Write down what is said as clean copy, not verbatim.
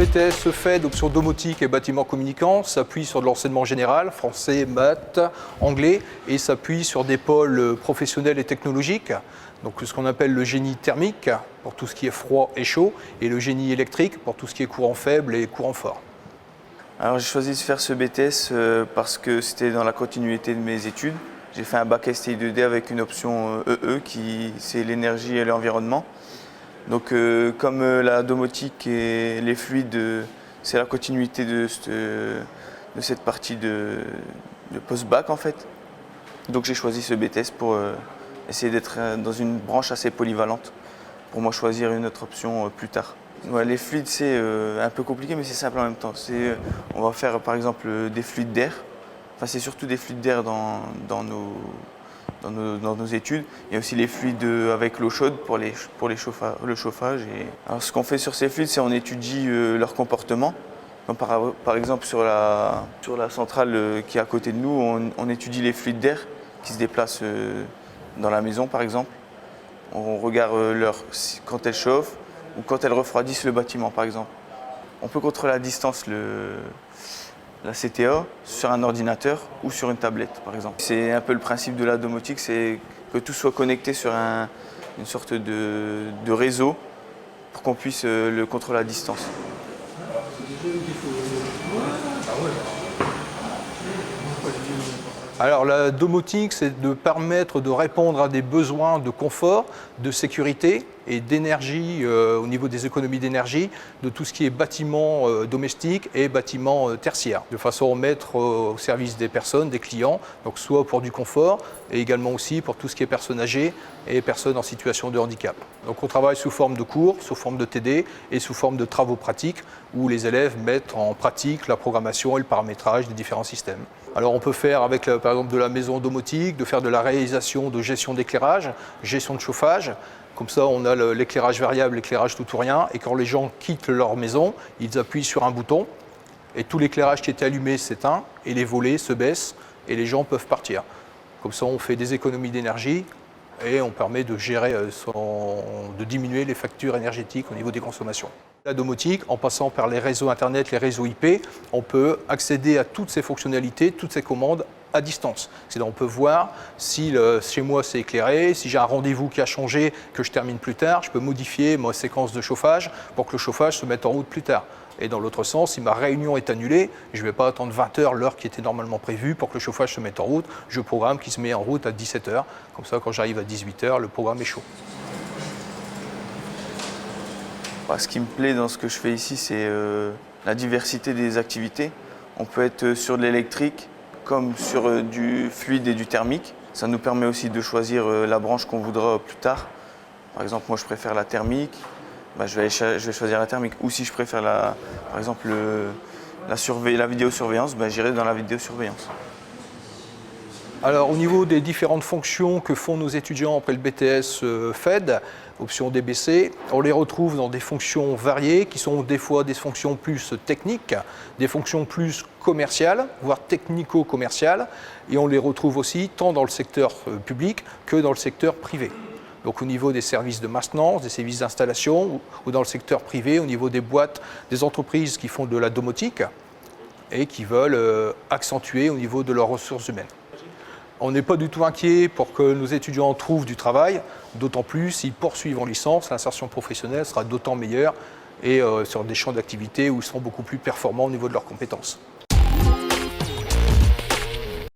BTS FED, option domotique et bâtiment communicant, s'appuie sur de l'enseignement général, français, maths, anglais, et s'appuie sur des pôles professionnels et technologiques. Donc ce qu'on appelle le génie thermique, pour tout ce qui est froid et chaud, et le génie électrique, pour tout ce qui est courant faible et courant fort. Alors j'ai choisi de faire ce BTS parce que c'était dans la continuité de mes études. J'ai fait un bac STI 2D avec une option EE, qui c'est l'énergie et l'environnement. Donc comme la domotique et les fluides, c'est la continuité de cette partie de post-bac en fait. Donc j'ai choisi ce BTS pour essayer d'être dans une branche assez polyvalente, pour moi choisir une autre option plus tard. Ouais, les fluides c'est un peu compliqué mais c'est simple en même temps. On va faire par exemple des fluides d'air. Enfin, c'est surtout des fluides d'air dans nos études. Il y a aussi les fluides avec l'eau chaude pour le chauffage. Alors, ce qu'on fait sur ces fluides, c'est qu'on étudie leur comportement. Comme par exemple sur la centrale qui est à côté de nous, on étudie les fluides d'air qui se déplacent dans la maison par exemple. On regarde quand elles chauffent ou quand elles refroidissent le bâtiment par exemple. On peut contrôler à distance la CTA sur un ordinateur ou sur une tablette par exemple. C'est un peu le principe de la domotique, c'est que tout soit connecté sur une sorte de réseau pour qu'on puisse le contrôler à distance. Alors la domotique, c'est de permettre de répondre à des besoins de confort, de sécurité et d'énergie au niveau des économies d'énergie de tout ce qui est bâtiment domestique et bâtiment tertiaire, de façon à mettre au service des personnes, des clients, donc soit pour du confort et également aussi pour tout ce qui est personnes âgées et personnes en situation de handicap. Donc on travaille sous forme de cours, sous forme de TD et sous forme de travaux pratiques où les élèves mettent en pratique la programmation et le paramétrage des différents systèmes. Alors on peut faire avec par exemple de la maison domotique, de faire de la réalisation de gestion d'éclairage, gestion de chauffage. Comme ça, on a l'éclairage variable, l'éclairage tout ou rien. Et quand les gens quittent leur maison, ils appuient sur un bouton et tout l'éclairage qui était allumé s'éteint et les volets se baissent et les gens peuvent partir. Comme ça, on fait des économies d'énergie et on permet de gérer, de diminuer les factures énergétiques au niveau des consommations. La domotique, en passant par les réseaux Internet, les réseaux IP, on peut accéder à toutes ces fonctionnalités, toutes ces commandes à distance. C'est-à-dire on peut voir si chez moi c'est éclairé, si j'ai un rendez-vous qui a changé, que je termine plus tard, je peux modifier ma séquence de chauffage pour que le chauffage se mette en route plus tard. Et dans l'autre sens, si ma réunion est annulée, je ne vais pas attendre 20 heures, l'heure qui était normalement prévue pour que le chauffage se mette en route. Je programme qui se met en route à 17 heures. Comme ça, quand j'arrive à 18 heures, le programme est chaud. Ce qui me plaît dans ce que je fais ici, c'est la diversité des activités. On peut être sur de l'électrique comme sur du fluide et du thermique. Ça nous permet aussi de choisir la branche qu'on voudra plus tard. Par exemple, moi je préfère la thermique, je vais choisir la thermique. Ou si je préfère par exemple la vidéosurveillance, j'irai dans la vidéosurveillance. Alors au niveau des différentes fonctions que font nos étudiants après le BTS FED, option DBC, on les retrouve dans des fonctions variées qui sont des fois des fonctions plus techniques, des fonctions plus commerciales, voire technico-commerciales, et on les retrouve aussi tant dans le secteur public que dans le secteur privé. Donc au niveau des services de maintenance, des services d'installation ou dans le secteur privé, au niveau des boîtes, des entreprises qui font de la domotique et qui veulent accentuer au niveau de leurs ressources humaines. On n'est pas du tout inquiet pour que nos étudiants trouvent du travail, d'autant plus s'ils poursuivent en licence, l'insertion professionnelle sera d'autant meilleure et sur des champs d'activité où ils seront beaucoup plus performants au niveau de leurs compétences.